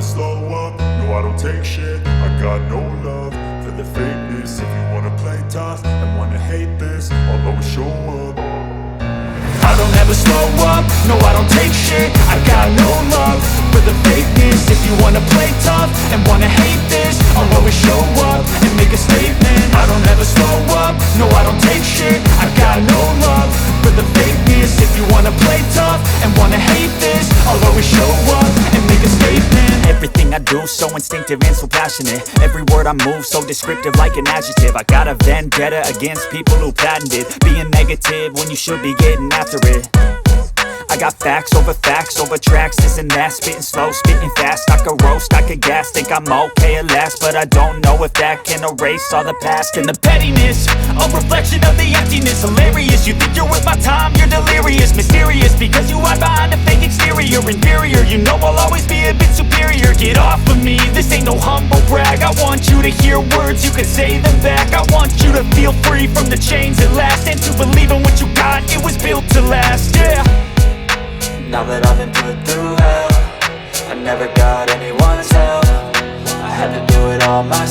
slow up, no I don't take shit. I got no love for the fakeness. If you wanna play tough and wanna hate this, I'll always show up. I don't ever slow up, no I don't take shit. I got no love for the fakeness. If you wanna play tough and wanna hate this, I'll always show up and make a statement. I don't ever slow up, no I don't take shit. I got no love for the fakeness. If you wanna play tough and wanna hate this, I'll always show up and make a statement. Everything I do so instinctive and so passionate. Every word I move so descriptive like an adjective. I got a vendetta against people who patented being negative when you should be getting after it. I got facts over tracks, this and that. Spitting slow, spitting fast, I could roast, I could gas. Think I'm okay at last, but I don't know if that can erase all the past. And the pettiness, a reflection of the emptiness. Hilarious, you think you're worth my time, you're delirious. Mysterious, because you hide behind a fake exterior. Inferior, you know I'll always be a bit superior. Get off of me, this ain't no humble brag. I want you to hear words, you can say them back. I want you to feel free from the chains at last, and to believe in what you got, it was built to last, yeah. Now that I've been put through hell, I never got